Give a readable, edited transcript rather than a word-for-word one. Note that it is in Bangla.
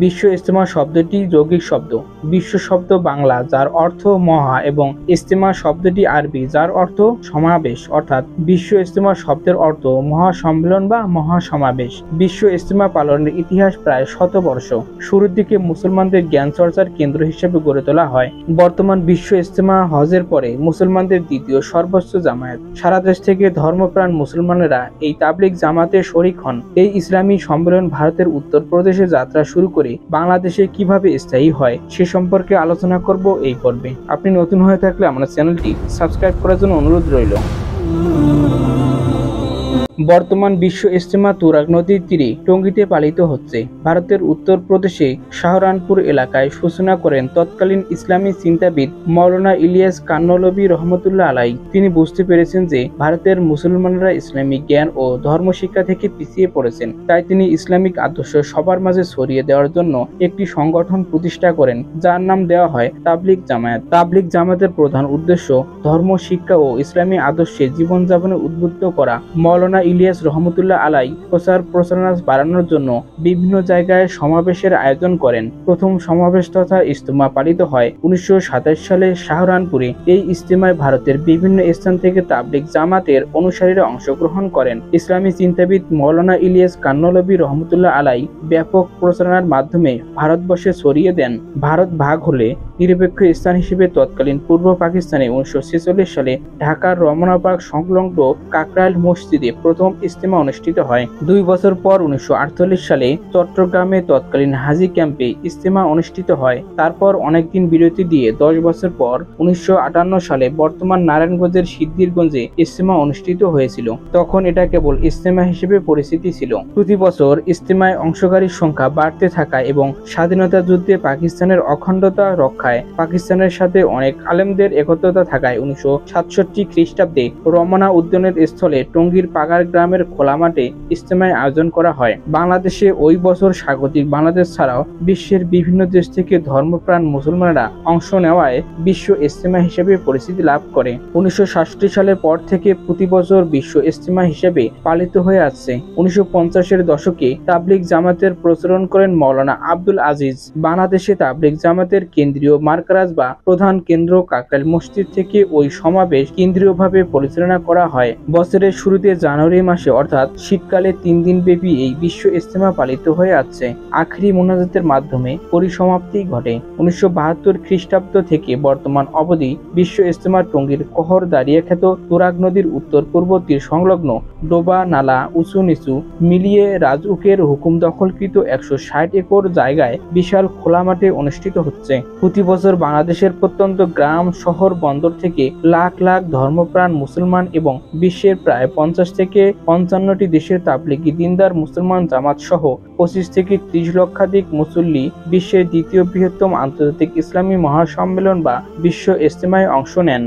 বিশ্ব ইজতেমা শব্দটি যৌগিক শব্দ। বিশ্ব শব্দ বাংলা যার অর্থ মহা এবং ইজতেমা শব্দটি আরবি যার অর্থ সমাবেশ, অর্থাৎ বিশ্ব ইজতেমা শব্দের অর্থ মহাসম্মেলন বা মহাসমাবেশ। বিশ্ব ইজতেমা পালনের ইতিহাস প্রায় শতবর্ষ। শুরুর দিকে মুসলমানদের জ্ঞান চর্চার কেন্দ্র হিসেবে গড়ে তোলা হয়। বর্তমান বিশ্ব ইজতেমা হজের পরে মুসলমানদের দ্বিতীয় সর্বোচ্চ জামায়াত। সারা দেশ থেকে ধর্মপ্রাণ মুসলমানেরা এই তাবলিগ জামাতে শরিক হন। এই ইসলামী সম্মেলন ভারতের উত্তরপ্রদেশে যাত্রা শুরু করে বাংলাদেশে কিভাবে স্থায়ী হয় সে সম্পর্কে আলোচনা করব এই পর্বে। আপনি নতুন হয়ে থাকলে আমার চ্যানেলটি সাবস্ক্রাইব করার জন্য অনুরোধ রইল। বর্তমান বিশ্ব ইজতেমা তুরাগ নদীর তীরে টঙ্গীতে পালিত হচ্ছে। ভারতের উত্তরপ্রদেশে শাহরানপুর এলাকায় সূচনা করেন তৎকালীন ইসলামী চিন্তাবিদ মাওলানা ইলিয়াস কান্নলভী রহমতুল্লাহ আলাই। তিনি বুঝতে পেরেছেন যে ভারতের মুসলমানরা ইসলামিক জ্ঞান ও ধর্মশিক্ষা থেকে পিছিয়ে পড়েছেন। তাই তিনি ইসলামিক আদর্শ সবার মাঝে ছড়িয়ে দেওয়ার জন্য একটি সংগঠন প্রতিষ্ঠা করেন যার নাম দেওয়া হয় তাবলিগ জামায়াত। তাবলিগ জামায়াতের প্রধান উদ্দেশ্য ধর্ম শিক্ষা ও ইসলামী আদর্শে জীবনযাপনে উদ্বুদ্ধ করা। মাওলানা ইলিয়াস রহমতুল্লাহ আলাই প্রচার প্রচারণা বাড়ানোর জন্য বিভিন্ন জায়গায় সমাবেশের আয়োজন করেন। প্রথম সমাবেশ তথা ইজতেমা পালিত হয় 1927 সালে শাহরানপুরে। এই ইজতেমায় ভারতের বিভিন্ন স্থান থেকে তাবলিগ জামাতের অনুসারীরা অংশগ্রহণ করেন। ইসলামী চিন্তাবিদ মাওলানা ইলিয়াস কান্নলভী রহমতুল্লাহ আলাই ব্যাপক প্রচারণার মাধ্যমে ভারতবর্ষে ছড়িয়ে দেন। ভারত ভাগ হলে নিরপেক্ষ স্থান হিসেবে তৎকালীন পূর্ব পাকিস্তানে 1946 সালে ঢাকার রমনা পার্ক সংলগ্ন কাকরাইল মসজিদে প্রথম ইজতেমা অনুষ্ঠিত হয়। 2 বছর পর 1948 সালে চট্টগ্রামে তৎকালীন হাজী ক্যাম্পে ইজতেমা অনুষ্ঠিত হয়। তারপর অনেকদিন বিরতি দিয়ে 10 বছর পর 1958 সালে বর্তমান নারায়ণগঞ্জের সিদ্ধিরগঞ্জে ইজতেমা অনুষ্ঠিত হয়েছিল। তখন এটা কেবল ইজতেমা হিসেবে পরিচিতি ছিল। প্রতি বছর ইজতেমায় অংশকারীর সংখ্যা বাড়তে থাকায় এবং স্বাধীনতা যুদ্ধে পাকিস্তানের অখণ্ডতা রক্ষায় পাকিস্তানের সাথে অনেক আলেমদের একত্রতা থাকায় 1967 খ্রিস্টাব্দে রমনা উদ্যানের স্থলে টঙ্গীর পাগার গ্রামের খোলা মাঠে ইজতেমার আয়োজন করা হয়। বাংলাদেশে ওই বছর স্বাগতিক বাংলাদেশ ছাড়াও বিশ্বের বিভিন্ন দেশ থেকে ধর্মপ্রাণ মুসলমানরা অংশ নেওয়ায় বিশ্ব ইজতেমা হিসেবে পরিচিতি লাভ করে। 1967 সালের পর থেকে প্রতি বছর বিশ্ব ইজতেমা হিসেবে পালিত হয়ে আসছে। 1950-এর দশকে তাবলিগ জামাতের প্রচলন করেন মাওলানা আব্দুল আজিজ। বাংলাদেশে তাবলিগ জামাতের কেন্দ্রীয় মারকাজ বা প্রধান কেন্দ্র কাকরাইল মসজিদ থেকে ওই সমাবেশ কেন্দ্রীয়ভাবে পরিচালনা করা হয়। বছরের শুরুতে জানুয়ারি মাসে অর্থাৎ শীতকালে 3 দিন ব্যাপী এই বিশ্ব ইজতেমা পালিত হয়ে আসছে। আখরি মোনাজাতের মাধ্যমে পরিসমাপ্তি ঘটে। 1972 খ্রিস্টাব্দ থেকে বর্তমান অবধি বিশ্ব ইজতেমা টঙ্গীর কহর দাঁড়িয়াখ্যাত তুরাগ নদীর উত্তর পূর্ব তীর সংলগ্ন ডোবা নালা উঁচু নিচু মিলিয়ে রাজউকের হুকুম দখলকৃত 160 একর জায়গায় বিশাল খোলা মাঠে অনুষ্ঠিত হচ্ছে। প্রতি বছর বাংলাদেশের প্রত্যন্ত গ্রাম শহর বন্দর থেকে লাখ লাখ ধর্মপ্রাণ মুসলমান এবং বিশ্বের প্রায় 50 থেকে 55টি দেশের তাবলিগি দিনদার মুসলমান জামাত সহ 25 থেকে 30 লক্ষাধিক মুসল্লি বিশ্বের দ্বিতীয় বৃহত্তম আন্তর্জাতিক ইসলামী মহাসম্মেলন বা বিশ্ব ইজতেমায় অংশ নেন।